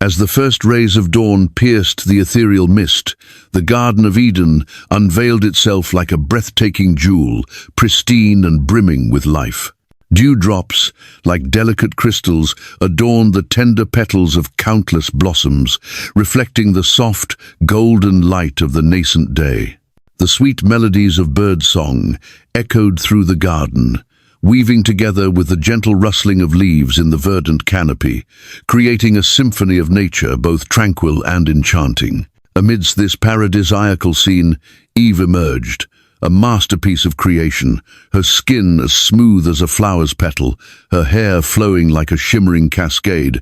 As the first rays of dawn pierced the ethereal mist, the Garden of Eden unveiled itself like a breathtaking jewel, pristine and brimming with life. Dewdrops, like delicate crystals, adorned the tender petals of countless blossoms, reflecting the soft, golden light of the nascent day. The sweet melodies of birdsong echoed through the garden, weaving together with the gentle rustling of leaves in the verdant canopy, creating a symphony of nature both tranquil and enchanting. Amidst this paradisiacal scene, Eve emerged, a masterpiece of creation, her skin as smooth as a flower's petal, her hair flowing like a shimmering cascade,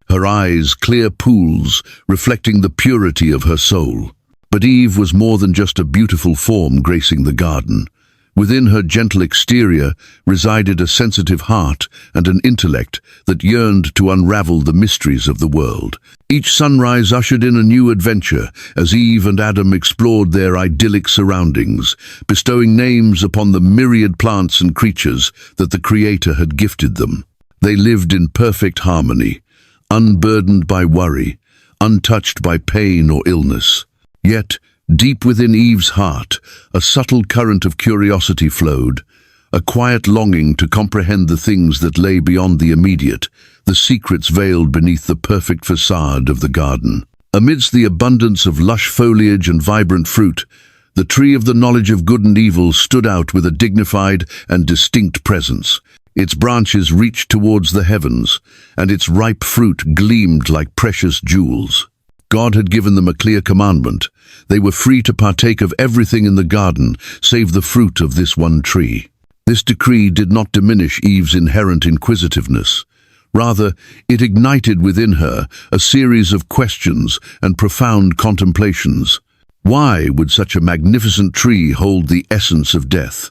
her eyes clear pools reflecting the purity of her soul. But Eve was more than just a beautiful form gracing the garden. Within her gentle exterior resided a sensitive heart and an intellect that yearned to unravel the mysteries of the world. Each sunrise ushered in a new adventure as Eve and Adam explored their idyllic surroundings, bestowing names upon the myriad plants and creatures that the Creator had gifted them. They lived in perfect harmony, unburdened by worry, untouched by pain or illness. Yet, deep within Eve's heart, a subtle current of curiosity flowed, a quiet longing to comprehend the things that lay beyond the immediate, the secrets veiled beneath the perfect facade of the garden. Amidst the abundance of lush foliage and vibrant fruit, the tree of the knowledge of good and evil stood out with a dignified and distinct presence. Its branches reached towards the heavens, and its ripe fruit gleamed like precious jewels. God had given them a clear commandment. They were free to partake of everything in the garden, save the fruit of this one tree. This decree did not diminish Eve's inherent inquisitiveness. Rather, it ignited within her a series of questions and profound contemplations. Why would such a magnificent tree hold the essence of death?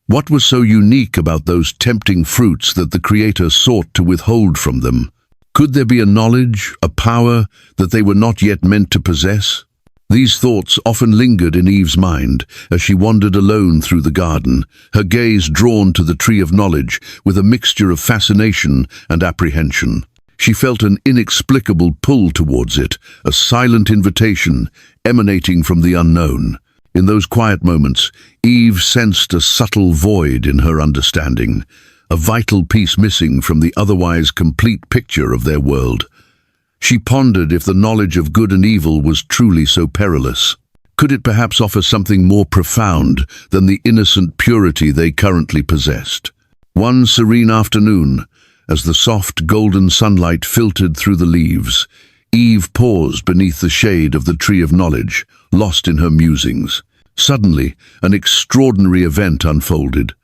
What was so unique about those tempting fruits that the Creator sought to withhold from them? Could there be a knowledge, a power, that they were not yet meant to possess? These thoughts often lingered in Eve's mind as she wandered alone through the garden, her gaze drawn to the tree of knowledge with a mixture of fascination and apprehension. She felt an inexplicable pull towards it, a silent invitation emanating from the unknown. In those quiet moments, Eve sensed a subtle void in her understanding, a vital piece missing from the otherwise complete picture of their world. She pondered if the knowledge of good and evil was truly so perilous. Could it perhaps offer something more profound than the innocent purity they currently possessed? One serene afternoon, as the soft golden sunlight filtered through the leaves, Eve paused beneath the shade of the tree of knowledge, lost in her musings. Suddenly, an extraordinary event unfolded.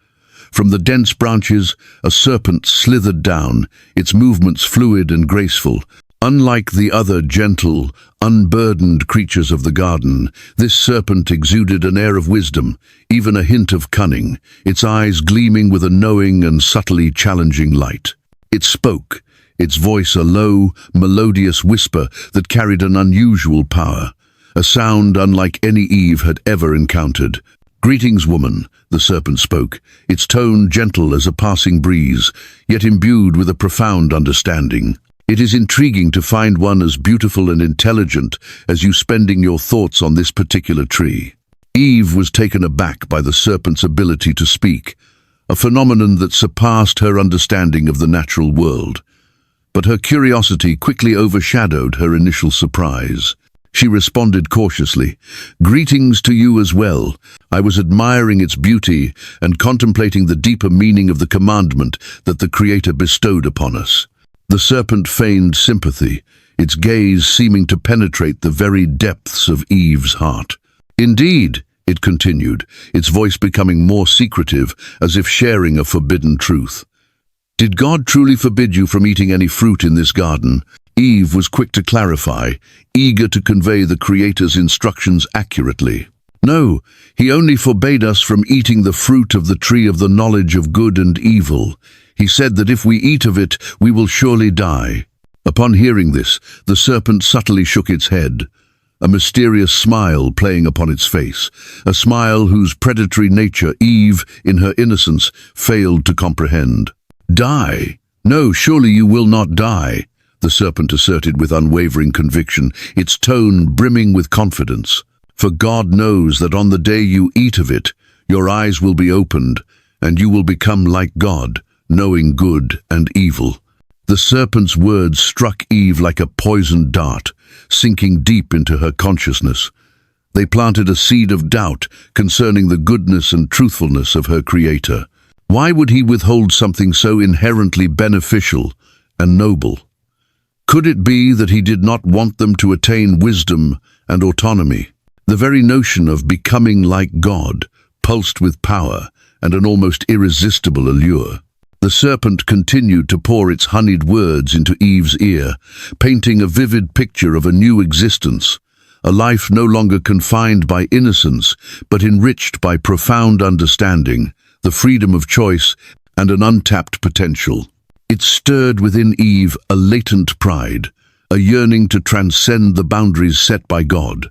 From the dense branches, a serpent slithered down, its movements fluid and graceful. Unlike the other gentle, unburdened creatures of the garden, this serpent exuded an air of wisdom, even a hint of cunning, its eyes gleaming with a knowing and subtly challenging light. It spoke, its voice a low, melodious whisper that carried an unusual power, a sound unlike any Eve had ever encountered. "Greetings, woman," the serpent spoke, its tone gentle as a passing breeze, yet imbued with a profound understanding. "It is intriguing to find one as beautiful and intelligent as you spending your thoughts on this particular tree." Eve was taken aback by the serpent's ability to speak, a phenomenon that surpassed her understanding of the natural world. But her curiosity quickly overshadowed her initial surprise. She responded cautiously, "Greetings to you as well. I was admiring its beauty and contemplating the deeper meaning of the commandment that the Creator bestowed upon us." The serpent feigned sympathy, its gaze seeming to penetrate the very depths of Eve's heart. "Indeed," it continued, its voice becoming more secretive, as if sharing a forbidden truth. "Did God truly forbid you from eating any fruit in this garden?" Eve was quick to clarify, eager to convey the Creator's instructions accurately. "No, he only forbade us from eating the fruit of the tree of the knowledge of good and evil. He said that if we eat of it, we will surely die." Upon hearing this, the serpent subtly shook its head, a mysterious smile playing upon its face, a smile whose predatory nature Eve, in her innocence, failed to comprehend. "Die? No, surely you will not die," the serpent asserted with unwavering conviction, its tone brimming with confidence. "For God knows that on the day you eat of it, your eyes will be opened, and you will become like God, knowing good and evil." The serpent's words struck Eve like a poisoned dart, sinking deep into her consciousness. They planted a seed of doubt concerning the goodness and truthfulness of her Creator. Why would he withhold something so inherently beneficial and noble? Could it be that he did not want them to attain wisdom and autonomy? The very notion of becoming like God pulsed with power and an almost irresistible allure. The serpent continued to pour its honeyed words into Eve's ear, painting a vivid picture of a new existence, a life no longer confined by innocence, but enriched by profound understanding, the freedom of choice, and an untapped potential. It stirred within Eve a latent pride, a yearning to transcend the boundaries set by God.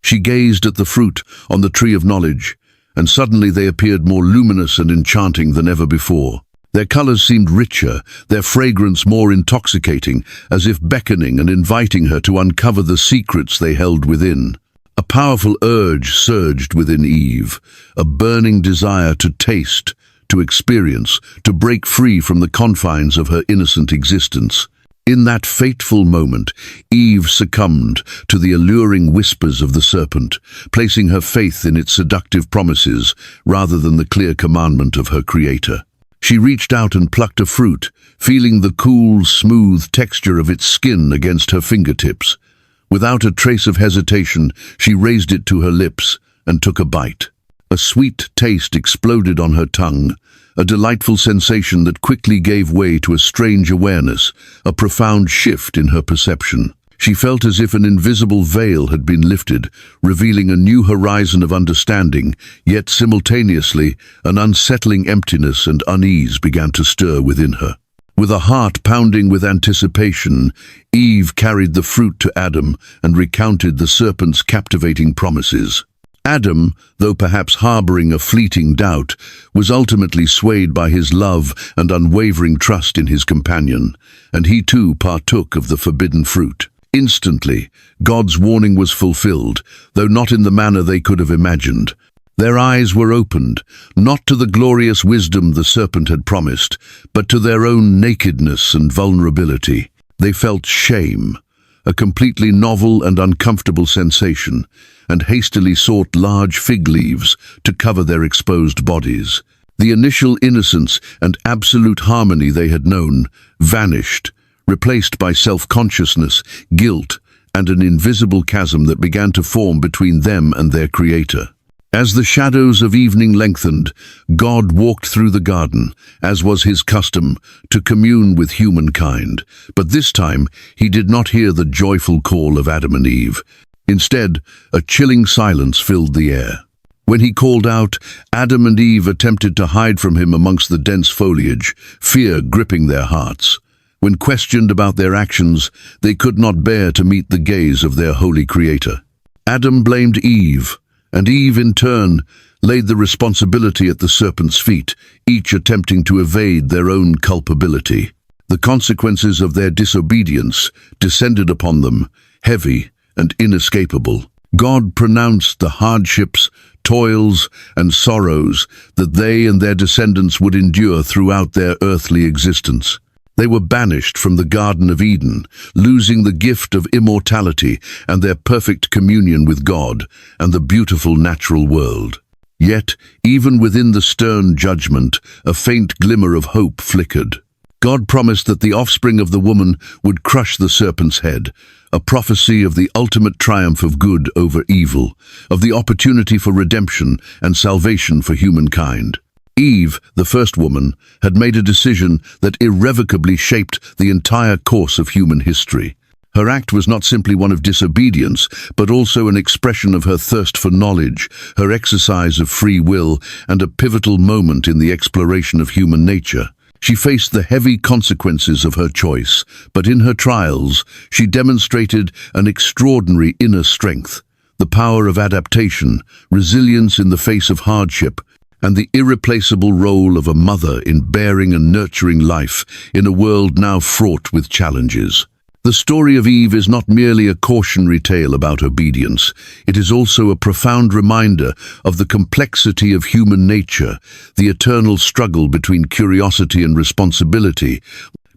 She gazed at the fruit on the tree of knowledge, and suddenly they appeared more luminous and enchanting than ever before. Their colors seemed richer, their fragrance more intoxicating, as if beckoning and inviting her to uncover the secrets they held within. A powerful urge surged within Eve, a burning desire to taste, to experience, to break free from the confines of her innocent existence. In that fateful moment, Eve succumbed to the alluring whispers of the serpent, placing her faith in its seductive promises rather than the clear commandment of her Creator. She reached out and plucked a fruit, feeling the cool, smooth texture of its skin against her fingertips. Without a trace of hesitation, she raised it to her lips and took a bite. A sweet taste exploded on her tongue, a delightful sensation that quickly gave way to a strange awareness, a profound shift in her perception. She felt as if an invisible veil had been lifted, revealing a new horizon of understanding, yet simultaneously an unsettling emptiness and unease began to stir within her. With a heart pounding with anticipation, Eve carried the fruit to Adam and recounted the serpent's captivating promises. Adam, though perhaps harboring a fleeting doubt, was ultimately swayed by his love and unwavering trust in his companion, and he too partook of the forbidden fruit. Instantly, God's warning was fulfilled, though not in the manner they could have imagined. Their eyes were opened, not to the glorious wisdom the serpent had promised, but to their own nakedness and vulnerability. They felt shame, a completely novel and uncomfortable sensation, and hastily sought large fig leaves to cover their exposed bodies. The initial innocence and absolute harmony they had known vanished, replaced by self-consciousness, guilt, and an invisible chasm that began to form between them and their Creator. As the shadows of evening lengthened, God walked through the garden, as was his custom, to commune with humankind. But this time, he did not hear the joyful call of Adam and Eve. Instead, a chilling silence filled the air. When he called out, Adam and Eve attempted to hide from him amongst the dense foliage, fear gripping their hearts. When questioned about their actions, they could not bear to meet the gaze of their holy Creator. Adam blamed Eve, and Eve in turn laid the responsibility at the serpent's feet, each attempting to evade their own culpability. The consequences of their disobedience descended upon them, heavy and inescapable. God pronounced the hardships, toils, and sorrows that they and their descendants would endure throughout their earthly existence. They were banished from the Garden of Eden, losing the gift of immortality and their perfect communion with God and the beautiful natural world. Yet, even within the stern judgment, a faint glimmer of hope flickered. God promised that the offspring of the woman would crush the serpent's head, a prophecy of the ultimate triumph of good over evil, of the opportunity for redemption and salvation for humankind. Eve, the first woman, had made a decision that irrevocably shaped the entire course of human history. Her act was not simply one of disobedience, but also an expression of her thirst for knowledge, her exercise of free will, and a pivotal moment in the exploration of human nature. She faced the heavy consequences of her choice, but in her trials, she demonstrated an extraordinary inner strength, the power of adaptation, resilience in the face of hardship, and the irreplaceable role of a mother in bearing and nurturing life in a world now fraught with challenges. The story of Eve is not merely a cautionary tale about obedience. It is also a profound reminder of the complexity of human nature, the eternal struggle between curiosity and responsibility,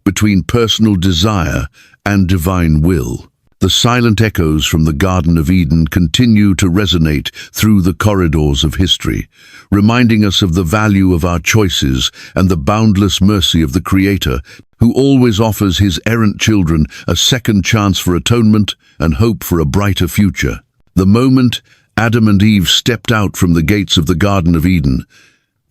between personal desire and divine will. The silent echoes from the Garden of Eden continue to resonate through the corridors of history, reminding us of the value of our choices and the boundless mercy of the Creator, who always offers his errant children a second chance for atonement and hope for a brighter future. The moment Adam and Eve stepped out from the gates of the Garden of Eden,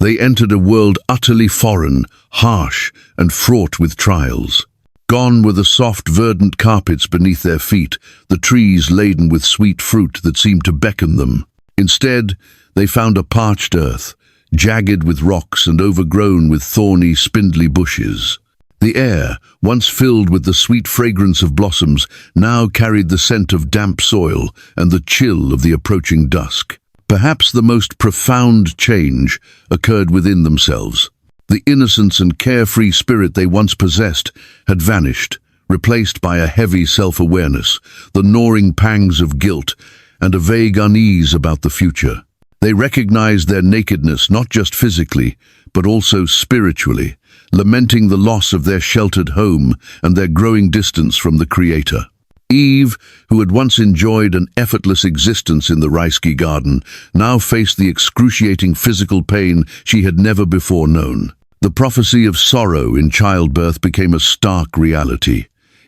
they entered a world utterly foreign, harsh, and fraught with trials. Gone were the soft, verdant carpets beneath their feet, the trees laden with sweet fruit that seemed to beckon them. Instead, they found a parched earth, jagged with rocks and overgrown with thorny, spindly bushes. The air, once filled with the sweet fragrance of blossoms, now carried the scent of damp soil and the chill of the approaching dusk. Perhaps the most profound change occurred within themselves. The innocence and carefree spirit they once possessed had vanished, replaced by a heavy self-awareness, the gnawing pangs of guilt, and a vague unease about the future. They recognized their nakedness not just physically, but also spiritually, lamenting the loss of their sheltered home and their growing distance from the Creator. Eve, who had once enjoyed an effortless existence in the Risky garden, now faced the excruciating physical pain she had never before known. The prophecy of sorrow in childbirth became a stark reality,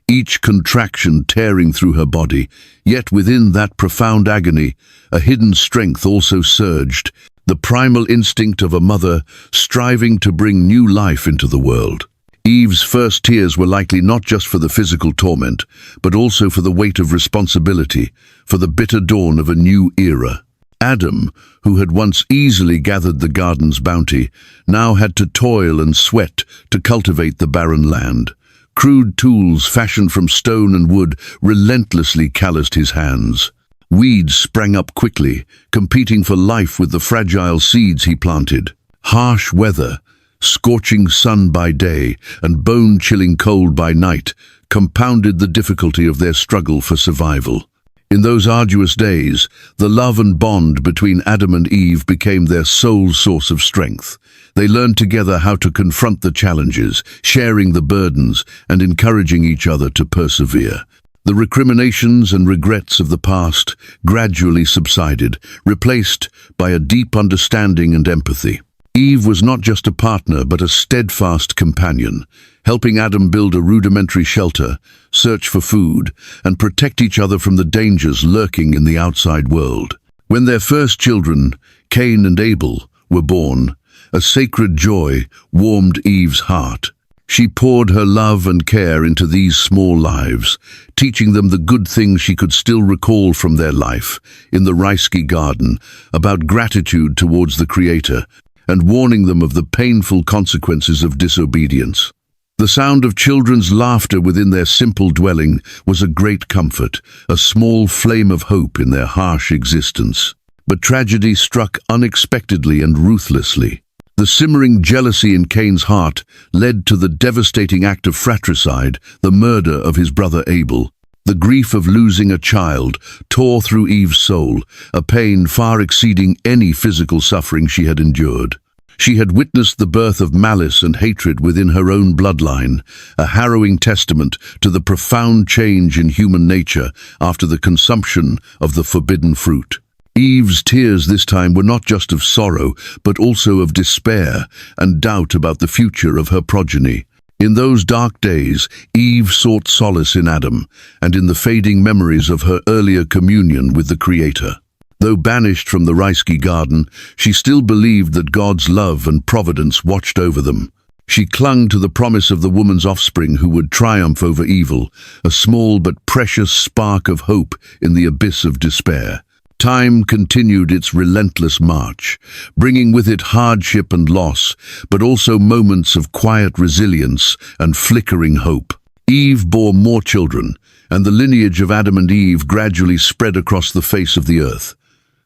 each contraction tearing through her body. Yet within that profound agony, a hidden strength also surged, the primal instinct of a mother striving to bring new life into the world. Eve's first tears were likely not just for the physical torment, but also for the weight of responsibility, for the bitter dawn of a new era. Adam, who had once easily gathered the garden's bounty, now had to toil and sweat to cultivate the barren land. Crude tools fashioned from stone and wood relentlessly calloused his hands. Weeds sprang up quickly, competing for life with the fragile seeds he planted. Harsh weather, scorching sun by day and bone-chilling cold by night, compounded the difficulty of their struggle for survival. In those arduous days, the love and bond between Adam and Eve became their sole source of strength. They learned together how to confront the challenges, sharing the burdens and encouraging each other to persevere. The recriminations and regrets of the past gradually subsided, replaced by a deep understanding and empathy. Eve was not just a partner, but a steadfast companion, helping Adam build a rudimentary shelter, search for food, and protect each other from the dangers lurking in the outside world. When their first children, Cain and Abel, were born, a sacred joy warmed Eve's heart. She poured her love and care into these small lives, teaching them the good things she could still recall from their life in the Risky garden, about gratitude towards the Creator, and warning them of the painful consequences of disobedience. The sound of children's laughter within their simple dwelling was a great comfort, a small flame of hope in their harsh existence. But tragedy struck unexpectedly and ruthlessly. The simmering jealousy in Cain's heart led to the devastating act of fratricide, the murder of his brother Abel. The grief of losing a child tore through Eve's soul, a pain far exceeding any physical suffering she had endured. She had witnessed the birth of malice and hatred within her own bloodline, a harrowing testament to the profound change in human nature after the consumption of the forbidden fruit. Eve's tears this time were not just of sorrow, but also of despair and doubt about the future of her progeny. In those dark days, Eve sought solace in Adam and in the fading memories of her earlier communion with the Creator. Though banished from the Risky garden, she still believed that God's love and providence watched over them. She clung to the promise of the woman's offspring who would triumph over evil, a small but precious spark of hope in the abyss of despair. Time continued its relentless march, bringing with it hardship and loss, but also moments of quiet resilience and flickering hope. Eve bore more children, and the lineage of Adam and Eve gradually spread across the face of the earth.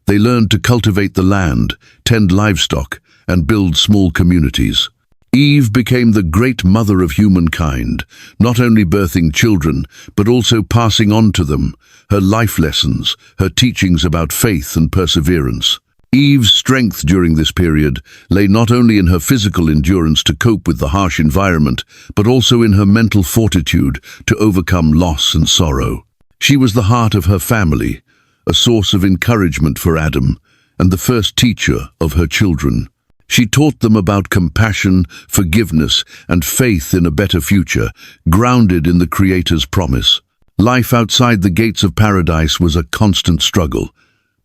They learned to cultivate the land, tend livestock, and build small communities. Eve became the great mother of humankind, not only birthing children, but also passing on to them her life lessons, her teachings about faith and perseverance. Eve's strength during this period lay not only in her physical endurance to cope with the harsh environment, but also in her mental fortitude to overcome loss and sorrow. She was the heart of her family, a source of encouragement for Adam, and the first teacher of her children. She taught them about compassion, forgiveness, and faith in a better future, grounded in the Creator's promise. Life outside the gates of paradise was a constant struggle,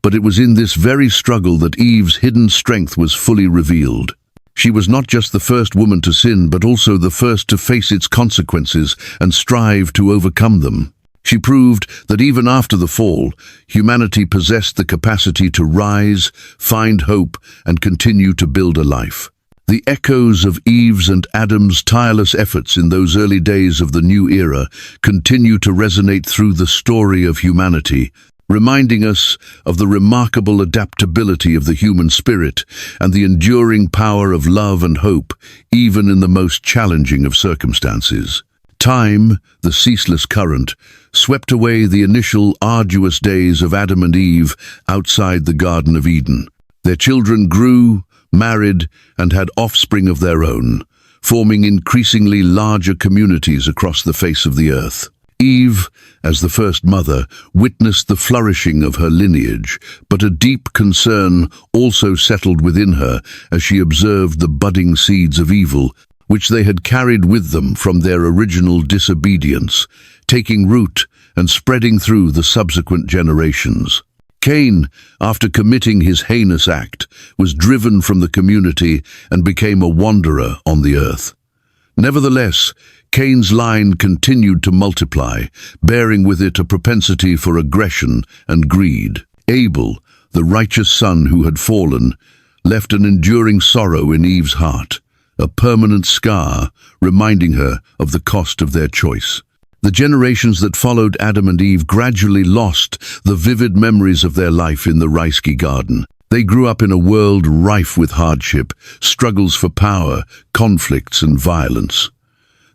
but it was in this very struggle that Eve's hidden strength was fully revealed. She was not just the first woman to sin, but also the first to face its consequences and strive to overcome them. She proved that even after the fall, humanity possessed the capacity to rise, find hope, and continue to build a life. The echoes of Eve's and Adam's tireless efforts in those early days of the new era continue to resonate through the story of humanity, reminding us of the remarkable adaptability of the human spirit and the enduring power of love and hope, even in the most challenging of circumstances. Time, the ceaseless current, swept away the initial arduous days of Adam and Eve outside the Garden of Eden. Their children grew, married, and had offspring of their own, forming increasingly larger communities across the face of the earth. Eve, as the first mother, witnessed the flourishing of her lineage, but a deep concern also settled within her as she observed the budding seeds of evil, which they had carried with them from their original disobedience, taking root and spreading through the subsequent generations. Cain, after committing his heinous act, was driven from the community and became a wanderer on the earth. Nevertheless, Cain's line continued to multiply, bearing with it a propensity for aggression and greed. Abel, the righteous son who had fallen, left an enduring sorrow in Eve's heart, a permanent scar reminding her of the cost of their choice. The generations that followed Adam and Eve gradually lost the vivid memories of their life in the Risky Garden. They grew up in a world rife with hardship, struggles for power, conflicts, and violence.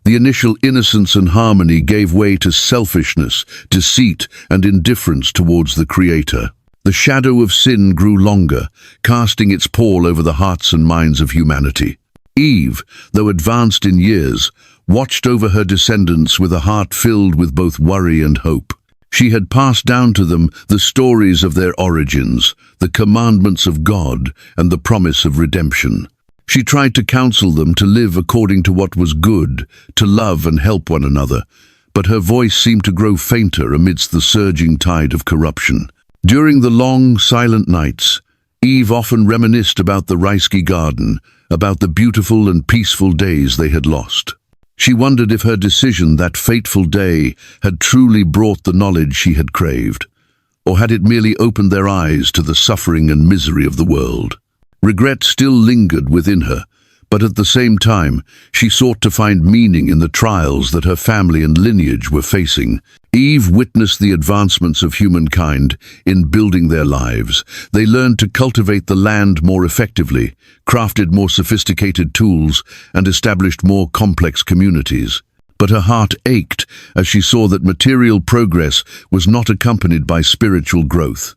The initial innocence and harmony gave way to selfishness, deceit, and indifference towards the Creator. The shadow of sin grew longer, casting its pall over the hearts and minds of humanity. Eve, though advanced in years, watched over her descendants with a heart filled with both worry and hope. She had passed down to them the stories of their origins, the commandments of God, and the promise of redemption. She tried to counsel them to live according to what was good, to love and help one another, but her voice seemed to grow fainter amidst the surging tide of corruption. During the long, silent nights, Eve often reminisced about the Risky Garden, about the beautiful and peaceful days they had lost. She wondered if her decision that fateful day had truly brought the knowledge she had craved, or had it merely opened their eyes to the suffering and misery of the world. Regret still lingered within her, but at the same time, she sought to find meaning in the trials that her family and lineage were facing. Eve witnessed the advancements of humankind in building their lives. They learned to cultivate the land more effectively, crafted more sophisticated tools, and established more complex communities. But her heart ached as she saw that material progress was not accompanied by spiritual growth.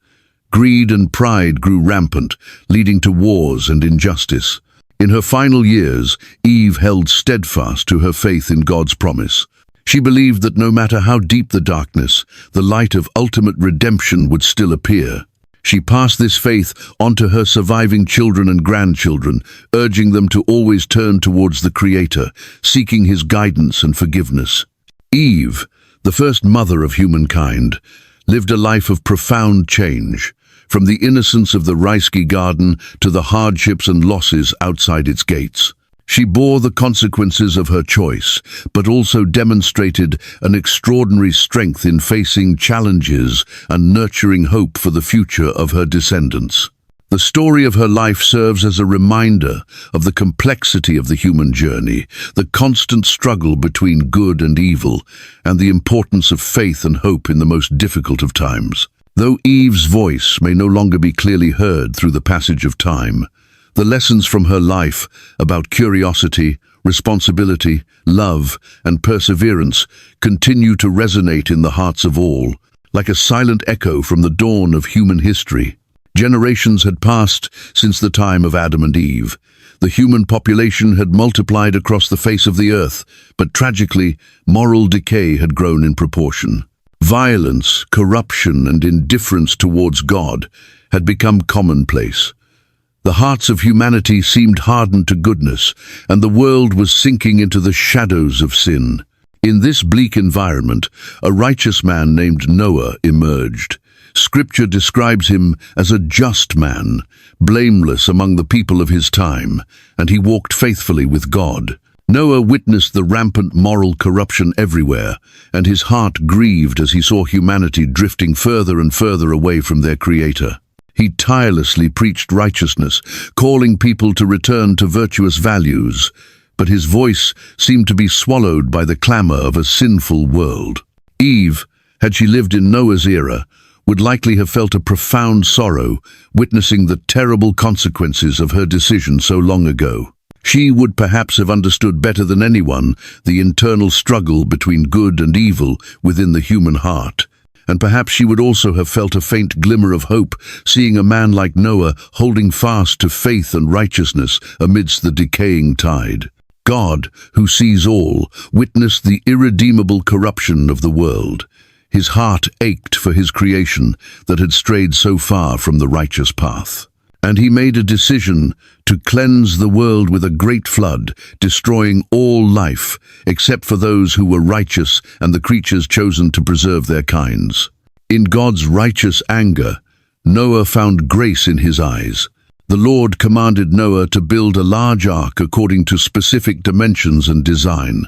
Greed and pride grew rampant, leading to wars and injustice. In her final years, Eve held steadfast to her faith in God's promise. She believed that no matter how deep the darkness, the light of ultimate redemption would still appear. She passed this faith on to her surviving children and grandchildren, urging them to always turn towards the Creator, seeking His guidance and forgiveness. Eve, the first mother of humankind, lived a life of profound change. From the innocence of the Risky Garden to the hardships and losses outside its gates. She bore the consequences of her choice, but also demonstrated an extraordinary strength in facing challenges and nurturing hope for the future of her descendants. The story of her life serves as a reminder of the complexity of the human journey, the constant struggle between good and evil, and the importance of faith and hope in the most difficult of times. Though Eve's voice may no longer be clearly heard through the passage of time, The lessons from her life about curiosity, responsibility, love, and perseverance continue to resonate in the hearts of all, like a silent echo from the dawn of human history. Generations had passed since the time of Adam and Eve. The human population had multiplied across the face of the earth, but tragically, moral decay had grown in proportion. Violence, corruption, and indifference towards God had become commonplace. The hearts of humanity seemed hardened to goodness, and the world was sinking into the shadows of sin. In this bleak environment, a righteous man named Noah emerged. Scripture describes him as a just man, blameless among the people of his time, and he walked faithfully with God. Noah witnessed the rampant moral corruption everywhere, and his heart grieved as he saw humanity drifting further and further away from their Creator. He tirelessly preached righteousness, calling people to return to virtuous values, but his voice seemed to be swallowed by the clamor of a sinful world. Eve, had she lived in Noah's era, would likely have felt a profound sorrow, witnessing the terrible consequences of her decision so long ago. She would perhaps have understood better than anyone the internal struggle between good and evil within the human heart. And perhaps she would also have felt a faint glimmer of hope, seeing a man like Noah holding fast to faith and righteousness amidst the decaying tide. God, who sees all, witnessed the irredeemable corruption of the world. His heart ached for his creation that had strayed so far from the righteous path. And he made a decision to cleanse the world with a great flood, destroying all life, except for those who were righteous and the creatures chosen to preserve their kinds. In God's righteous anger, Noah found grace in his eyes. The Lord commanded Noah to build a large ark according to specific dimensions and design,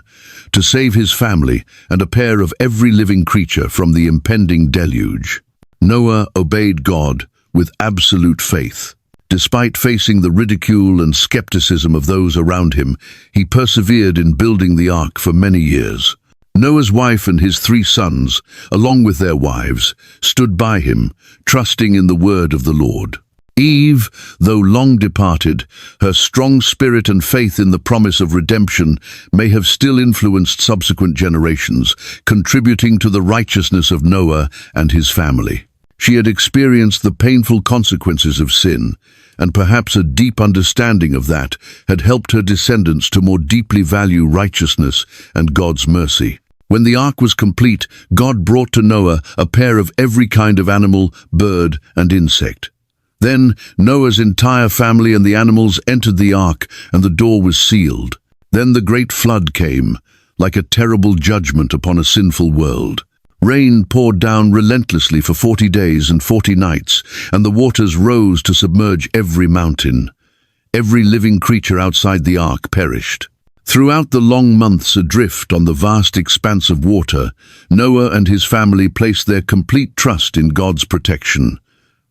to save his family and a pair of every living creature from the impending deluge. Noah obeyed God with absolute faith. Despite facing the ridicule and skepticism of those around him, he persevered in building the ark for many years. Noah's wife and his 3 sons, along with their wives, stood by him, trusting in the word of the Lord. Eve, though long departed, her strong spirit and faith in the promise of redemption may have still influenced subsequent generations, contributing to the righteousness of Noah and his family. She had experienced the painful consequences of sin, and perhaps a deep understanding of that had helped her descendants to more deeply value righteousness and God's mercy. When the ark was complete, God brought to Noah a pair of every kind of animal, bird, and insect. Then Noah's entire family and the animals entered the ark, and the door was sealed. Then the great flood came, like a terrible judgment upon a sinful world. Rain poured down relentlessly for 40 days and 40 nights, and the waters rose to submerge every mountain. Every living creature outside the ark perished. Throughout the long months adrift on the vast expanse of water, Noah and his family placed their complete trust in God's protection.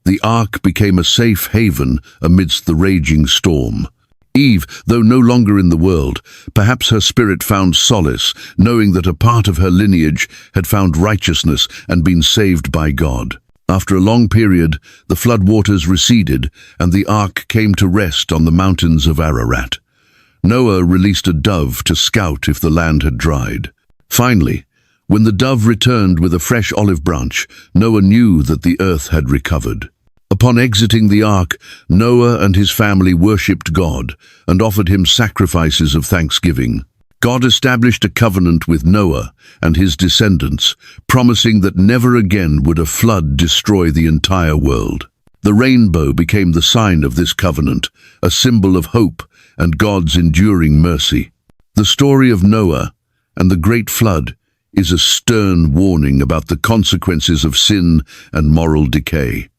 The ark became a safe haven amidst the raging storm. Eve, though no longer in the world, perhaps her spirit found solace, knowing that a part of her lineage had found righteousness and been saved by God. After a long period, the floodwaters receded, and the ark came to rest on the mountains of Ararat. Noah released a dove to scout if the land had dried. Finally, when the dove returned with a fresh olive branch, Noah knew that the earth had recovered. Upon exiting the ark, Noah and his family worshipped God and offered him sacrifices of thanksgiving. God established a covenant with Noah and his descendants, promising that never again would a flood destroy the entire world. The rainbow became the sign of this covenant, a symbol of hope and God's enduring mercy. The story of Noah and the great flood is a stern warning about the consequences of sin and moral decay.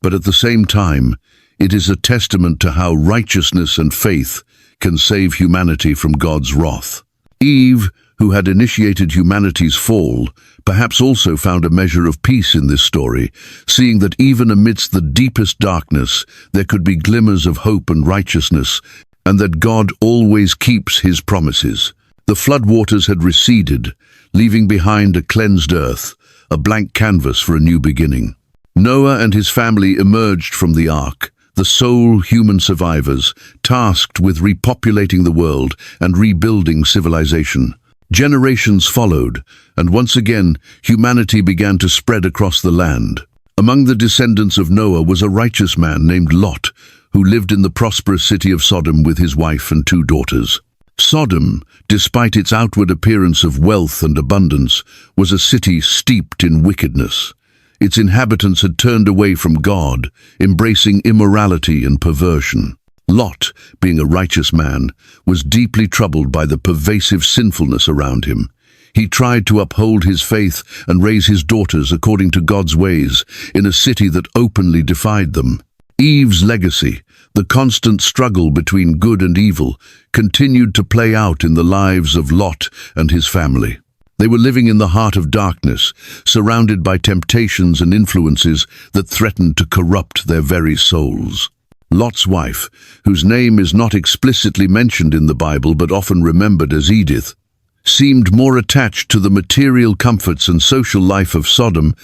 But at the same time, it is a testament to how righteousness and faith can save humanity from God's wrath. Eve, who had initiated humanity's fall, perhaps also found a measure of peace in this story, seeing that even amidst the deepest darkness, there could be glimmers of hope and righteousness, and that God always keeps his promises. The floodwaters had receded, leaving behind a cleansed earth, a blank canvas for a new beginning. Noah and his family emerged from the ark, the sole human survivors, tasked with repopulating the world and rebuilding civilization. Generations followed, and once again, humanity began to spread across the land. Among the descendants of Noah was a righteous man named Lot, who lived in the prosperous city of Sodom with his wife and 2 daughters. Sodom, despite its outward appearance of wealth and abundance, was a city steeped in wickedness. Its inhabitants had turned away from God, embracing immorality and perversion. Lot, being a righteous man, was deeply troubled by the pervasive sinfulness around him. He tried to uphold his faith and raise his daughters according to God's ways in a city that openly defied them. Eve's legacy, the constant struggle between good and evil, continued to play out in the lives of Lot and his family. They were living in the heart of darkness, surrounded by temptations and influences that threatened to corrupt their very souls. Lot's wife, whose name is not explicitly mentioned in the Bible but often remembered as Edith, seemed more attached to the material comforts and social life of Sodom,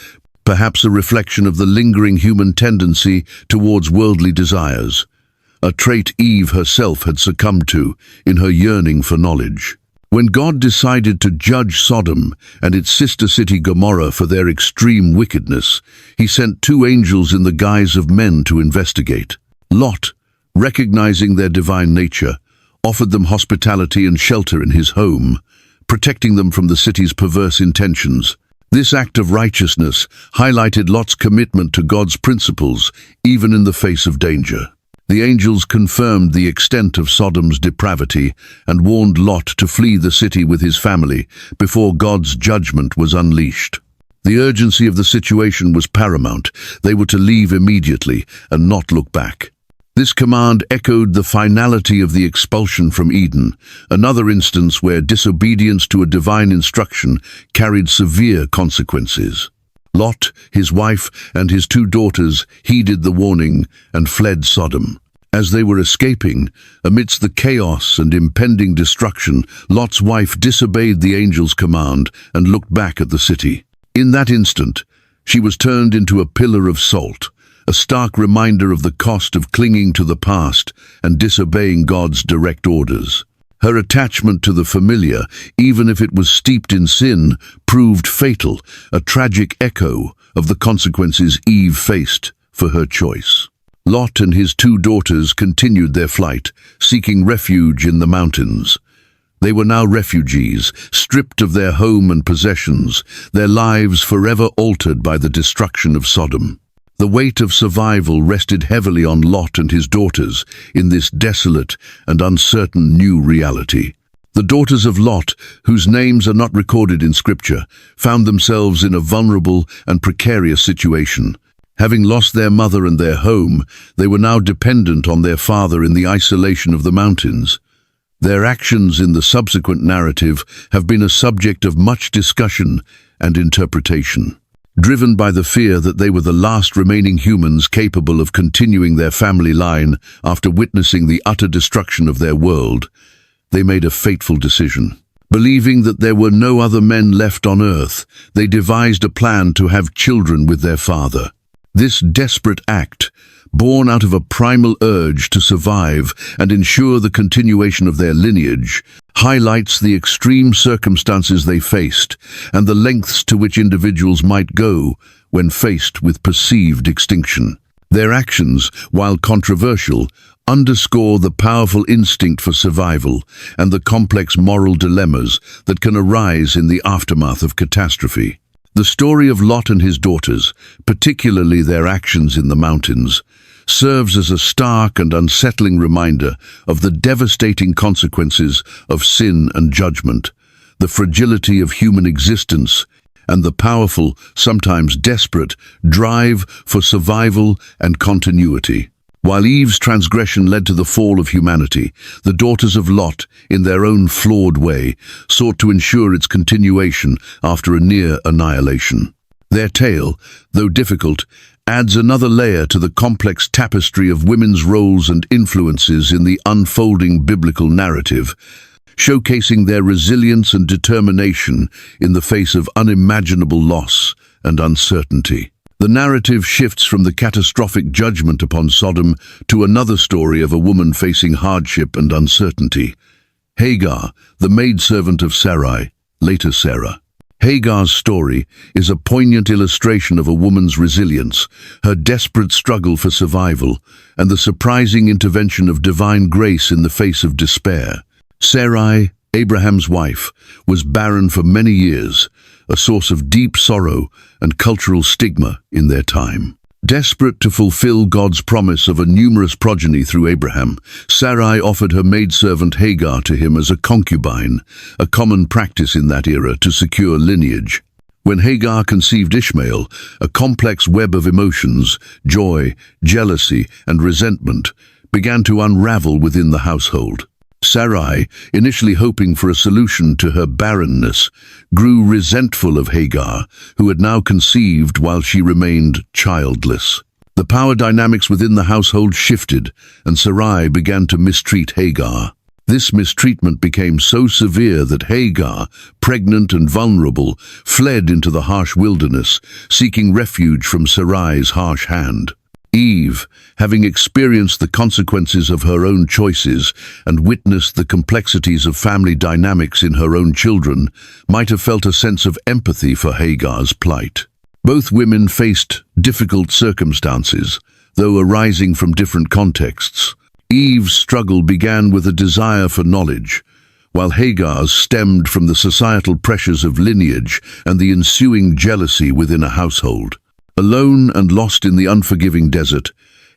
perhaps a reflection of the lingering human tendency towards worldly desires, a trait Eve herself had succumbed to in her yearning for knowledge. When God decided to judge Sodom and its sister city Gomorrah for their extreme wickedness, he sent 2 angels in the guise of men to investigate. Lot, recognizing their divine nature, offered them hospitality and shelter in his home, protecting them from the city's perverse intentions. This act of righteousness highlighted Lot's commitment to God's principles, even in the face of danger. The angels confirmed the extent of Sodom's depravity and warned Lot to flee the city with his family before God's judgment was unleashed. The urgency of the situation was paramount. They were to leave immediately and not look back. This command echoed the finality of the expulsion from Eden, another instance where disobedience to a divine instruction carried severe consequences. Lot, his wife, and his 2 daughters heeded the warning and fled Sodom. As they were escaping, amidst the chaos and impending destruction, Lot's wife disobeyed the angel's command and looked back at the city. In that instant, she was turned into a pillar of salt, a stark reminder of the cost of clinging to the past and disobeying God's direct orders. Her attachment to the familiar, even if it was steeped in sin, proved fatal, a tragic echo of the consequences Eve faced for her choice. Lot and his 2 daughters continued their flight, seeking refuge in the mountains. They were now refugees, stripped of their home and possessions, their lives forever altered by the destruction of Sodom. The weight of survival rested heavily on Lot and his daughters in this desolate and uncertain new reality. The daughters of Lot, whose names are not recorded in Scripture, found themselves in a vulnerable and precarious situation. Having lost their mother and their home, they were now dependent on their father in the isolation of the mountains. Their actions in the subsequent narrative have been a subject of much discussion and interpretation. Driven by the fear that they were the last remaining humans capable of continuing their family line after witnessing the utter destruction of their world, they made a fateful decision. Believing that there were no other men left on earth, they devised a plan to have children with their father. This desperate act, born out of a primal urge to survive and ensure the continuation of their lineage, highlights the extreme circumstances they faced and the lengths to which individuals might go when faced with perceived extinction. Their actions, while controversial, underscore the powerful instinct for survival and the complex moral dilemmas that can arise in the aftermath of catastrophe. The story of Lot and his daughters, particularly their actions in the mountains, serves as a stark and unsettling reminder of the devastating consequences of sin and judgment, the fragility of human existence, and the powerful, sometimes desperate, drive for survival and continuity. While Eve's transgression led to the fall of humanity, the daughters of Lot, in their own flawed way, sought to ensure its continuation after a near annihilation. Their tale, though difficult, adds another layer to the complex tapestry of women's roles and influences in the unfolding biblical narrative, showcasing their resilience and determination in the face of unimaginable loss and uncertainty. The narrative shifts from the catastrophic judgment upon Sodom to another story of a woman facing hardship and uncertainty. Hagar, the maidservant of Sarai, later Sarah. Hagar's story is a poignant illustration of a woman's resilience, her desperate struggle for survival, and the surprising intervention of divine grace in the face of despair. Sarai, Abraham's wife, was barren for many years, a source of deep sorrow and cultural stigma in their time. Desperate to fulfill God's promise of a numerous progeny through Abraham, Sarai offered her maidservant Hagar to him as a concubine, a common practice in that era to secure lineage. When Hagar conceived Ishmael, a complex web of emotions, joy, jealousy, and resentment, began to unravel within the household. Sarai, initially hoping for a solution to her barrenness, grew resentful of Hagar, who had now conceived while she remained childless. The power dynamics within the household shifted, and Sarai began to mistreat Hagar. This mistreatment became so severe that Hagar, pregnant and vulnerable, fled into the harsh wilderness, seeking refuge from Sarai's harsh hand. Eve, having experienced the consequences of her own choices and witnessed the complexities of family dynamics in her own children, might have felt a sense of empathy for Hagar's plight. Both women faced difficult circumstances, though arising from different contexts. Eve's struggle began with a desire for knowledge, while Hagar's stemmed from the societal pressures of lineage and the ensuing jealousy within a household. Alone and lost in the unforgiving desert,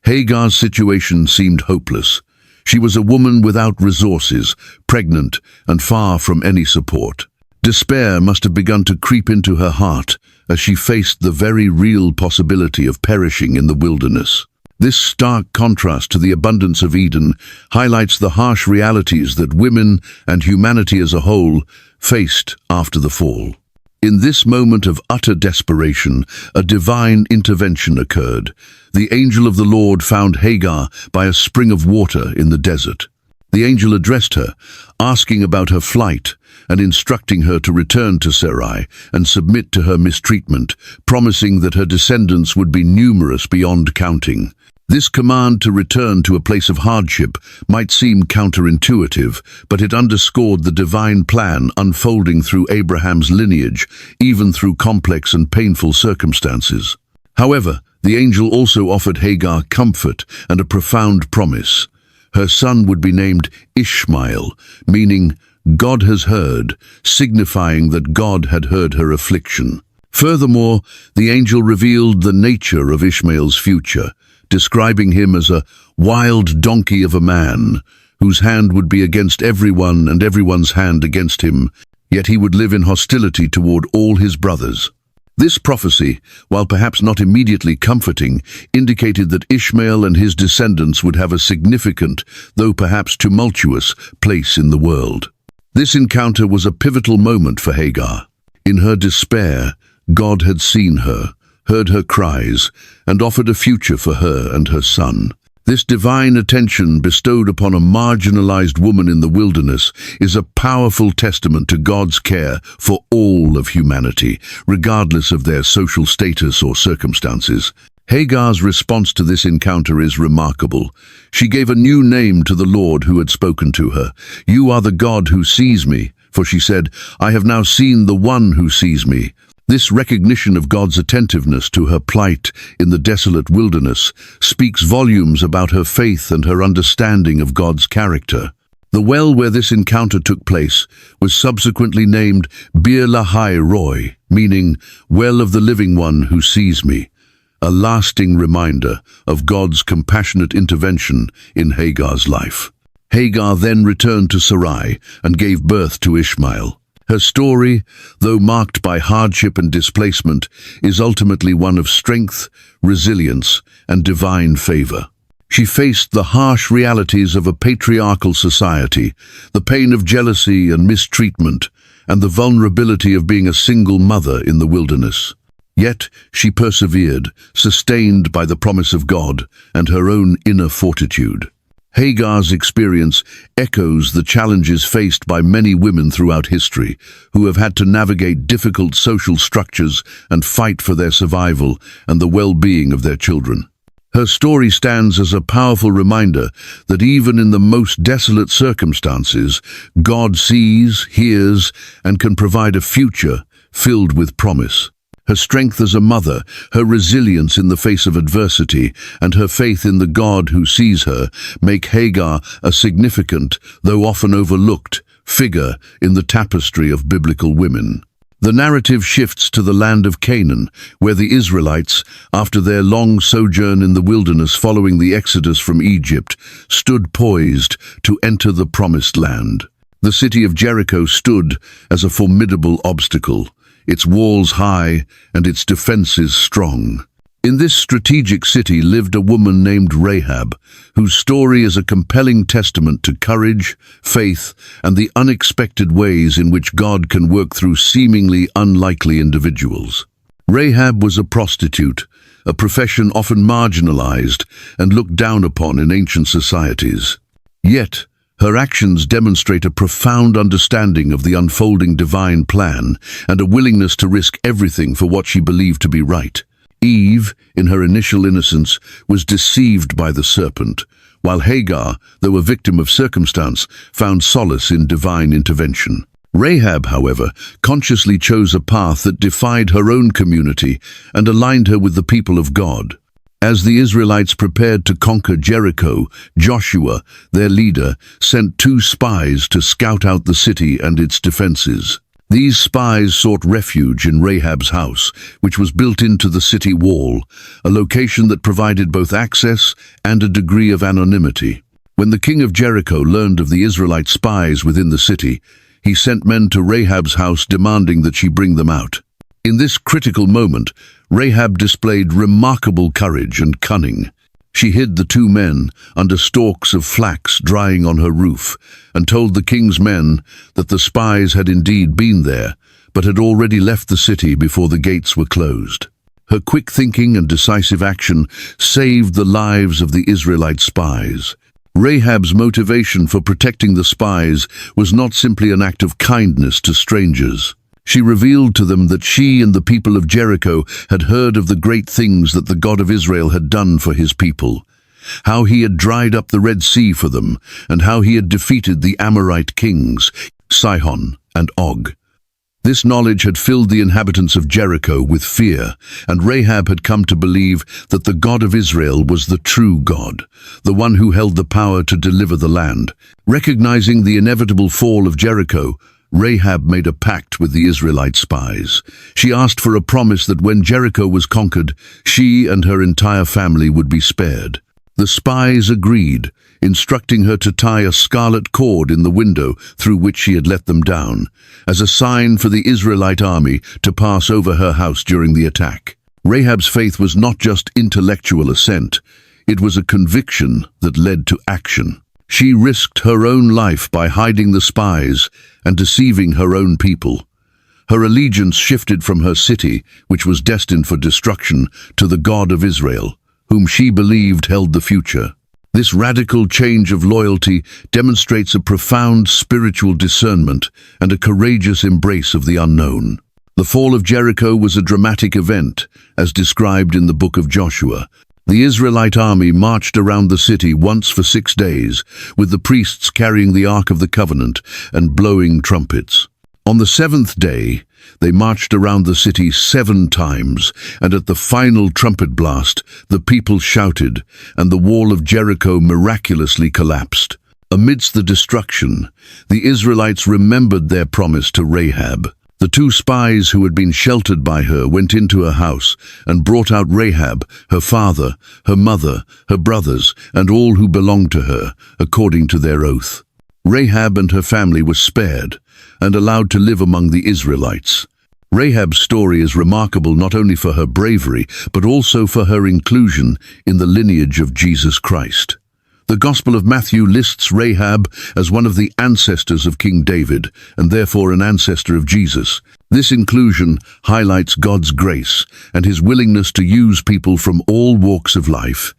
Hagar's situation seemed hopeless. She was a woman without resources, pregnant, and far from any support. Despair must have begun to creep into her heart as she faced the very real possibility of perishing in the wilderness. This stark contrast to the abundance of Eden highlights the harsh realities that women and humanity as a whole faced after the fall. In this moment of utter desperation, a divine intervention occurred. The angel of the Lord found Hagar by a spring of water in the desert. The angel addressed her, asking about her flight and instructing her to return to Sarai and submit to her mistreatment, promising that her descendants would be numerous beyond counting. This command to return to a place of hardship might seem counterintuitive, but it underscored the divine plan unfolding through Abraham's lineage, even through complex and painful circumstances. However, the angel also offered Hagar comfort and a profound promise. Her son would be named Ishmael, meaning God has heard, signifying that God had heard her affliction. Furthermore, the angel revealed the nature of Ishmael's future, describing him as a wild donkey of a man, whose hand would be against everyone and everyone's hand against him, yet he would live in hostility toward all his brothers. This prophecy, while perhaps not immediately comforting, indicated that Ishmael and his descendants would have a significant, though perhaps tumultuous, place in the world. This encounter was a pivotal moment for Hagar. In her despair, God had seen her, heard her cries, and offered a future for her and her son. This divine attention bestowed upon a marginalized woman in the wilderness is a powerful testament to God's care for all of humanity, regardless of their social status or circumstances. Hagar's response to this encounter is remarkable. She gave a new name to the Lord who had spoken to her. "You are the God who sees me," for she said, "I have now seen the one who sees me." This recognition of God's attentiveness to her plight in the desolate wilderness speaks volumes about her faith and her understanding of God's character. The well where this encounter took place was subsequently named Bir Lahai Roy, meaning Well of the Living One who sees me, a lasting reminder of God's compassionate intervention in Hagar's life. Hagar then returned to Sarai and gave birth to Ishmael. Her story, though marked by hardship and displacement, is ultimately one of strength, resilience, and divine favor. She faced the harsh realities of a patriarchal society, the pain of jealousy and mistreatment, and the vulnerability of being a single mother in the wilderness. Yet she persevered, sustained by the promise of God and her own inner fortitude. Hagar's experience echoes the challenges faced by many women throughout history who have had to navigate difficult social structures and fight for their survival and the well-being of their children. Her story stands as a powerful reminder that even in the most desolate circumstances, God sees, hears, and can provide a future filled with promise. Her strength as a mother, her resilience in the face of adversity, and her faith in the God who sees her make Hagar a significant, though often overlooked, figure in the tapestry of biblical women. The narrative shifts to the land of Canaan, where the Israelites, after their long sojourn in the wilderness following the exodus from Egypt, stood poised to enter the promised land. The city of Jericho stood as a formidable obstacle, its walls high and its defenses strong. In this strategic city lived a woman named Rahab, whose story is a compelling testament to courage, faith, and the unexpected ways in which God can work through seemingly unlikely individuals. Rahab was a prostitute, a profession often marginalized and looked down upon in ancient societies. Yet, her actions demonstrate a profound understanding of the unfolding divine plan and a willingness to risk everything for what she believed to be right. Eve, in her initial innocence, was deceived by the serpent, while Hagar, though a victim of circumstance, found solace in divine intervention. Rahab, however, consciously chose a path that defied her own community and aligned her with the people of God. As the Israelites prepared to conquer Jericho, Joshua, their leader, sent 2 spies to scout out the city and its defenses. These spies sought refuge in Rahab's house, which was built into the city wall, a location that provided both access and a degree of anonymity. When the king of Jericho learned of the Israelite spies within the city, he sent men to Rahab's house demanding that she bring them out. In this critical moment, Rahab displayed remarkable courage and cunning. She hid the 2 men under stalks of flax drying on her roof and told the king's men that the spies had indeed been there, but had already left the city before the gates were closed. Her quick thinking and decisive action saved the lives of the Israelite spies. Rahab's motivation for protecting the spies was not simply an act of kindness to strangers. She revealed to them that she and the people of Jericho had heard of the great things that the God of Israel had done for his people, how he had dried up the Red Sea for them, and how he had defeated the Amorite kings, Sihon and Og. This knowledge had filled the inhabitants of Jericho with fear, and Rahab had come to believe that the God of Israel was the true God, the one who held the power to deliver the land. Recognizing the inevitable fall of Jericho, Rahab made a pact with the Israelite spies. She asked for a promise that when Jericho was conquered, she and her entire family would be spared. The spies agreed, instructing her to tie a scarlet cord in the window through which she had let them down, as a sign for the Israelite army to pass over her house during the attack. Rahab's faith was not just intellectual assent, it was a conviction that led to action. She risked her own life by hiding the spies and deceiving her own people. Her allegiance shifted from her city, which was destined for destruction, to the God of Israel, whom she believed held the future. This radical change of loyalty demonstrates a profound spiritual discernment and a courageous embrace of the unknown. The fall of Jericho was a dramatic event, as described in the book of Joshua. The Israelite army marched around the city once for 6 days, with the priests carrying the Ark of the Covenant and blowing trumpets. On the 7th day, they marched around the city 7 times, and at the final trumpet blast, the people shouted, and the wall of Jericho miraculously collapsed. Amidst the destruction, the Israelites remembered their promise to Rahab. The 2 spies who had been sheltered by her went into her house and brought out Rahab, her father, her mother, her brothers, and all who belonged to her, according to their oath. Rahab and her family were spared and allowed to live among the Israelites. Rahab's story is remarkable not only for her bravery, but also for her inclusion in the lineage of Jesus Christ. The Gospel of Matthew lists Rahab as one of the ancestors of King David, and therefore an ancestor of Jesus. This inclusion highlights God's grace and his willingness to use people from all walks of life,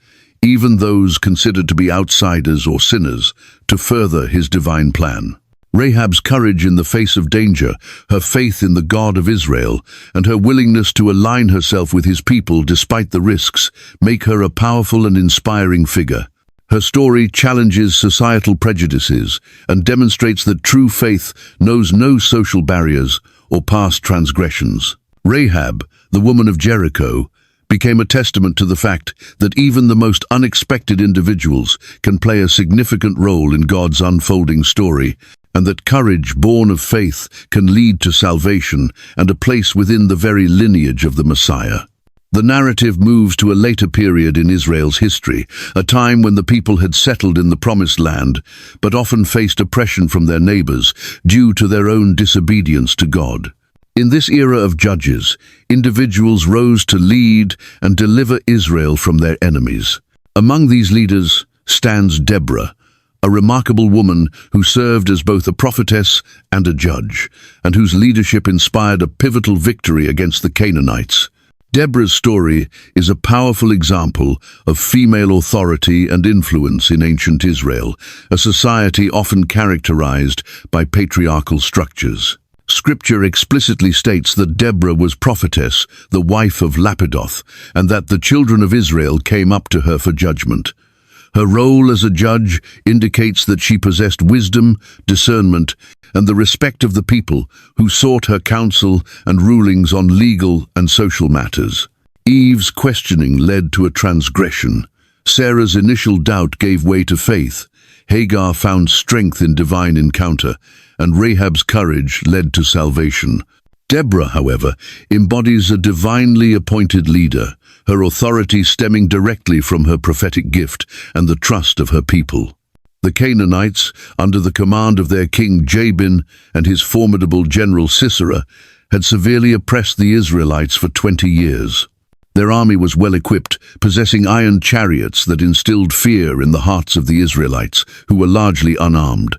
even those considered to be outsiders or sinners, to further his divine plan. Rahab's courage in the face of danger, her faith in the God of Israel, and her willingness to align herself with his people despite the risks, make her a powerful and inspiring figure. Her story challenges societal prejudices and demonstrates that true faith knows no social barriers or past transgressions. Rahab, the woman of Jericho, became a testament to the fact that even the most unexpected individuals can play a significant role in God's unfolding story, and that courage born of faith can lead to salvation and a place within the very lineage of the Messiah. The narrative moves to a later period in Israel's history, a time when the people had settled in the Promised Land, but often faced oppression from their neighbors due to their own disobedience to God. In this era of judges, individuals rose to lead and deliver Israel from their enemies. Among these leaders stands Deborah, a remarkable woman who served as both a prophetess and a judge, and whose leadership inspired a pivotal victory against the Canaanites. Deborah's story is a powerful example of female authority and influence in ancient Israel, a society often characterized by patriarchal structures. Scripture explicitly states that Deborah was prophetess, the wife of Lapidoth, and that the children of Israel came up to her for judgment. Her role as a judge indicates that she possessed wisdom, discernment, and the respect of the people who sought her counsel and rulings on legal and social matters. Eve's questioning led to a transgression. Sarah's initial doubt gave way to faith. Hagar found strength in divine encounter, and Rahab's courage led to salvation. Deborah, however, embodies a divinely appointed leader, her authority stemming directly from her prophetic gift and the trust of her people. The Canaanites, under the command of their king Jabin and his formidable general Sisera, had severely oppressed the Israelites for 20 years. Their army was well equipped, possessing iron chariots that instilled fear in the hearts of the Israelites, who were largely unarmed.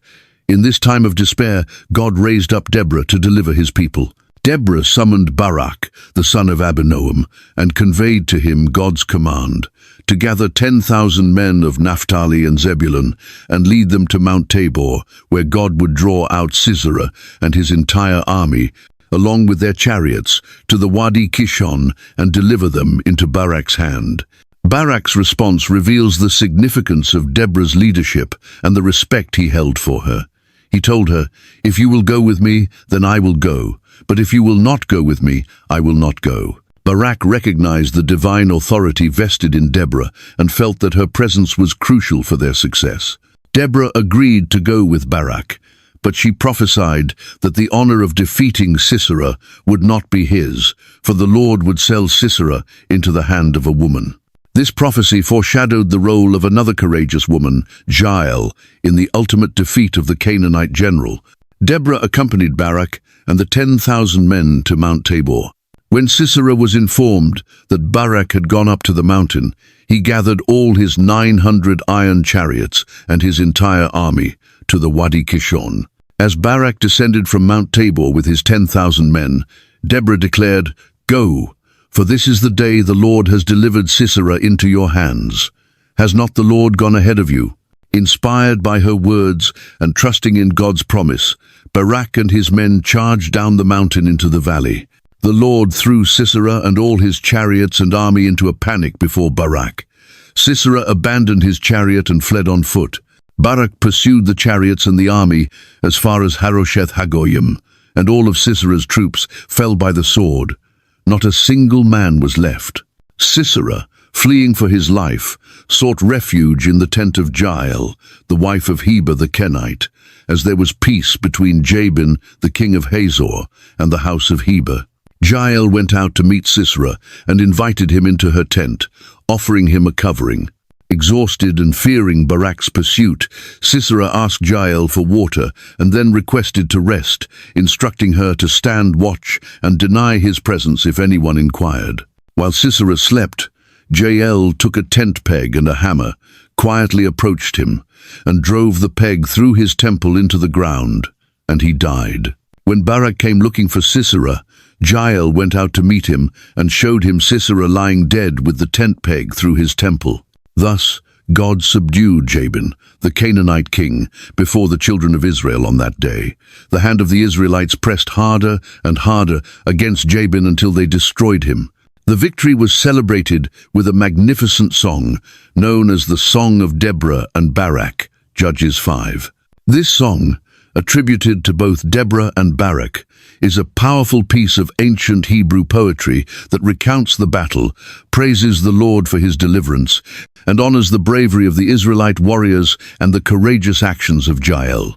In this time of despair, God raised up Deborah to deliver his people. Deborah summoned Barak, the son of Abinoam, and conveyed to him God's command to gather 10,000 men of Naphtali and Zebulun and lead them to Mount Tabor, where God would draw out Sisera and his entire army, along with their chariots, to the Wadi Kishon and deliver them into Barak's hand. Barak's response reveals the significance of Deborah's leadership and the respect he held for her. He told her, "If you will go with me, then I will go. But if you will not go with me, I will not go." Barak recognized the divine authority vested in Deborah and felt that her presence was crucial for their success. Deborah agreed to go with Barak, but she prophesied that the honor of defeating Sisera would not be his, for the Lord would sell Sisera into the hand of a woman. This prophecy foreshadowed the role of another courageous woman, Jael, in the ultimate defeat of the Canaanite general. Deborah accompanied Barak and the 10,000 men to Mount Tabor. When Sisera was informed that Barak had gone up to the mountain, he gathered all his 900 iron chariots and his entire army to the Wadi Kishon. As Barak descended from Mount Tabor with his 10,000 men, Deborah declared, "Go, for this is the day the Lord has delivered Sisera into your hands. Has not the Lord gone ahead of you?" Inspired by her words and trusting in God's promise, Barak and his men charged down the mountain into the valley. The Lord threw Sisera and all his chariots and army into a panic before Barak. Sisera abandoned his chariot and fled on foot. Barak pursued the chariots and the army as far as Harosheth Hagoyim, and all of Sisera's troops fell by the sword. Not a single man was left. Sisera, fleeing for his life, sought refuge in the tent of Jael, the wife of Heber the Kenite, as there was peace between Jabin, the king of Hazor, and the house of Heber. Jael went out to meet Sisera and invited him into her tent, offering him a covering. Exhausted and fearing Barak's pursuit, Sisera asked Jael for water and then requested to rest, instructing her to stand watch and deny his presence if anyone inquired. While Sisera slept, Jael took a tent peg and a hammer, quietly approached him, and drove the peg through his temple into the ground, and he died. When Barak came looking for Sisera, Jael went out to meet him and showed him Sisera lying dead with the tent peg through his temple. Thus, God subdued Jabin, the Canaanite king, before the children of Israel on that day. The hand of the Israelites pressed harder and harder against Jabin until they destroyed him. The victory was celebrated with a magnificent song, known as the Song of Deborah and Barak, Judges 5. This song, attributed to both Deborah and Barak, is a powerful piece of ancient Hebrew poetry that recounts the battle, praises the Lord for his deliverance, and honors the bravery of the Israelite warriors and the courageous actions of Jael.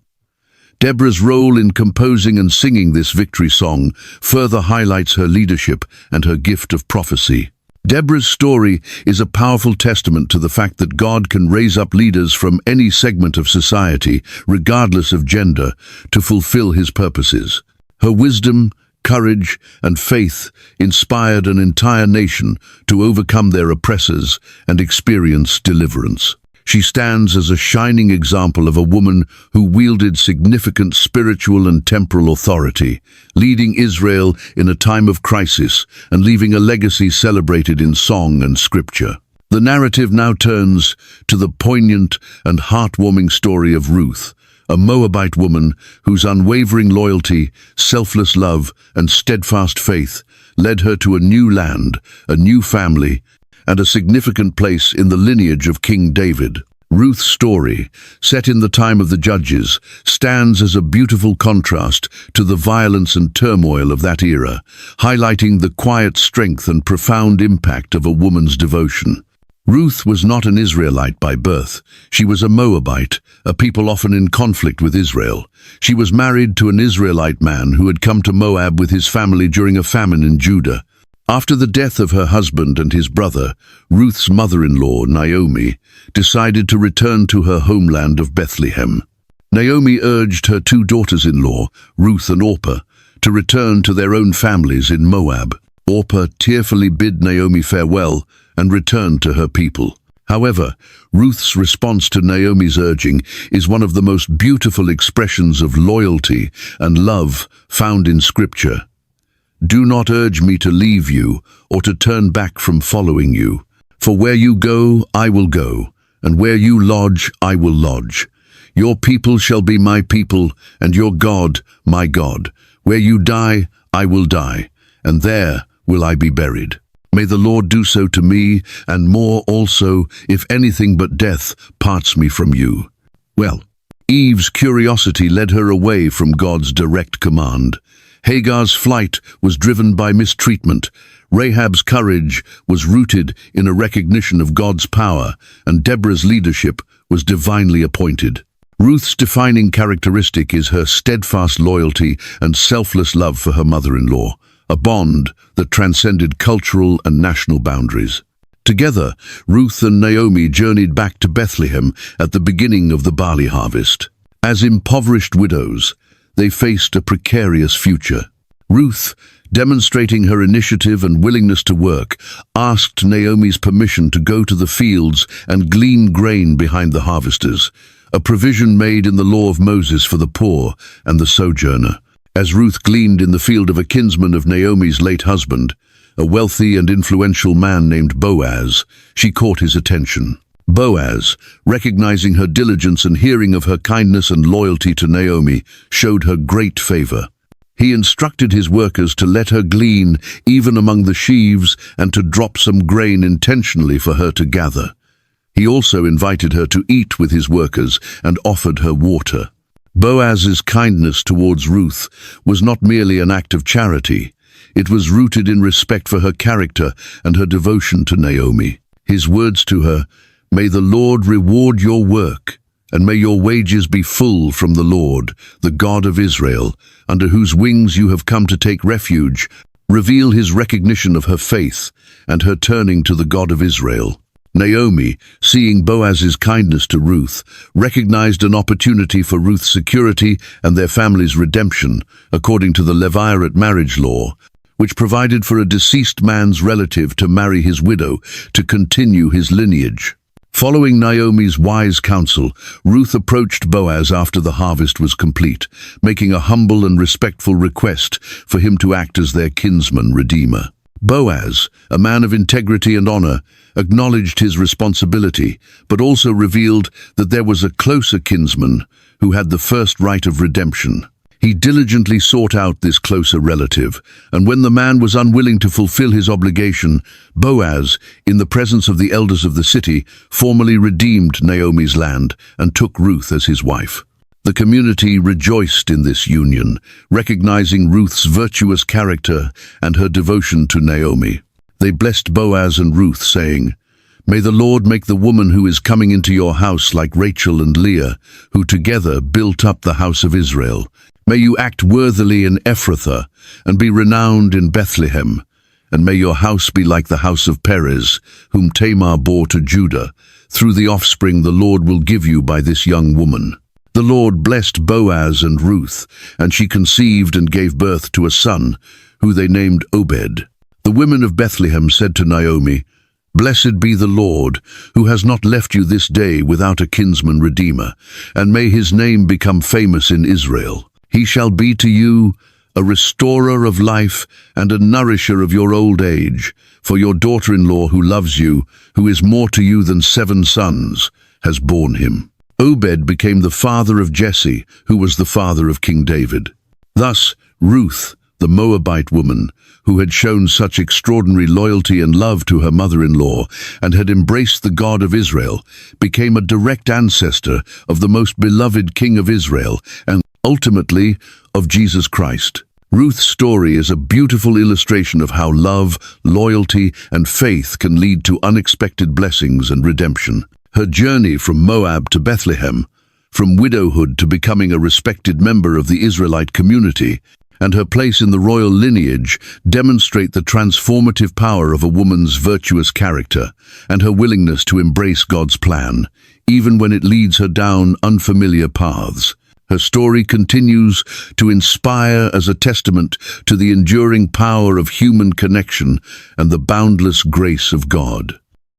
Deborah's role in composing and singing this victory song further highlights her leadership and her gift of prophecy. Deborah's story is a powerful testament to the fact that God can raise up leaders from any segment of society, regardless of gender, to fulfill his purposes. Her wisdom, courage, and faith inspired an entire nation to overcome their oppressors and experience deliverance. She stands as a shining example of a woman who wielded significant spiritual and temporal authority, leading Israel in a time of crisis and leaving a legacy celebrated in song and scripture. The narrative now turns to the poignant and heartwarming story of Ruth, a Moabite woman whose unwavering loyalty, selfless love, and steadfast faith led her to a new land, a new family, and a significant place in the lineage of King David. Ruth's story, set in the time of the Judges, stands as a beautiful contrast to the violence and turmoil of that era, highlighting the quiet strength and profound impact of a woman's devotion. Ruth was not an Israelite by birth. She was a Moabite, a people often in conflict with Israel. She was married to an Israelite man who had come to Moab with his family during a famine in Judah. After the death of her husband and his brother, Ruth's mother-in-law, Naomi, decided to return to her homeland of Bethlehem. Naomi urged her two daughters-in-law, Ruth and Orpah, to return to their own families in Moab. Orpah tearfully bid Naomi farewell and returned to her people. However, Ruth's response to Naomi's urging is one of the most beautiful expressions of loyalty and love found in Scripture. "Do not urge me to leave you or to turn back from following you. For where you go, I will go, and where you lodge, I will lodge. Your people shall be my people, and your God, my God. Where you die, I will die, and there will I be buried. May the Lord do so to me, and more also, if anything but death parts me from you." Well, Eve's curiosity led her away from God's direct command. Hagar's flight was driven by mistreatment. Rahab's courage was rooted in a recognition of God's power, and Deborah's leadership was divinely appointed. Ruth's defining characteristic is her steadfast loyalty and selfless love for her mother-in-law, a bond that transcended cultural and national boundaries. Together, Ruth and Naomi journeyed back to Bethlehem at the beginning of the barley harvest. As impoverished widows, they faced a precarious future. Ruth, demonstrating her initiative and willingness to work, asked Naomi's permission to go to the fields and glean grain behind the harvesters, a provision made in the law of Moses for the poor and the sojourner. As Ruth gleaned in the field of a kinsman of Naomi's late husband, a wealthy and influential man named Boaz, she caught his attention. Boaz, recognizing her diligence and hearing of her kindness and loyalty to Naomi, showed her great favor. He instructed his workers to let her glean even among the sheaves and to drop some grain intentionally for her to gather. He also invited her to eat with his workers and offered her water. Boaz's kindness towards Ruth was not merely an act of charity. It was rooted in respect for her character and her devotion to Naomi. His words to her, "May the Lord reward your work, and may your wages be full from the Lord, the God of Israel, under whose wings you have come to take refuge," reveal his recognition of her faith and her turning to the God of Israel. Naomi, seeing Boaz's kindness to Ruth, recognized an opportunity for Ruth's security and their family's redemption, according to the Levirate marriage law, which provided for a deceased man's relative to marry his widow to continue his lineage. Following Naomi's wise counsel, Ruth approached Boaz after the harvest was complete, making a humble and respectful request for him to act as their kinsman redeemer. Boaz, a man of integrity and honor, acknowledged his responsibility, but also revealed that there was a closer kinsman who had the first right of redemption. He diligently sought out this closer relative, and when the man was unwilling to fulfill his obligation, Boaz, in the presence of the elders of the city, formally redeemed Naomi's land and took Ruth as his wife. The community rejoiced in this union, recognizing Ruth's virtuous character and her devotion to Naomi. They blessed Boaz and Ruth, saying, "May the Lord make the woman who is coming into your house like Rachel and Leah, who together built up the house of Israel. May you act worthily in Ephrathah and be renowned in Bethlehem. And may your house be like the house of Perez, whom Tamar bore to Judah, through the offspring the Lord will give you by this young woman." The Lord blessed Boaz and Ruth, and she conceived and gave birth to a son, who they named Obed. The women of Bethlehem said to Naomi, "Blessed be the Lord, who has not left you this day without a kinsman redeemer, and may his name become famous in Israel. He shall be to you a restorer of life and a nourisher of your old age, for your daughter-in-law who loves you, who is more to you than 7 sons, has borne him." Obed became the father of Jesse, who was the father of King David. Thus, Ruth, the Moabite woman, who had shown such extraordinary loyalty and love to her mother-in-law and had embraced the God of Israel, became a direct ancestor of the most beloved King of Israel and ultimately of Jesus Christ. Ruth's story is a beautiful illustration of how love, loyalty, and faith can lead to unexpected blessings and redemption. Her journey from Moab to Bethlehem, from widowhood to becoming a respected member of the Israelite community, and her place in the royal lineage demonstrate the transformative power of a woman's virtuous character and her willingness to embrace God's plan, even when it leads her down unfamiliar paths. Her story continues to inspire as a testament to the enduring power of human connection and the boundless grace of God.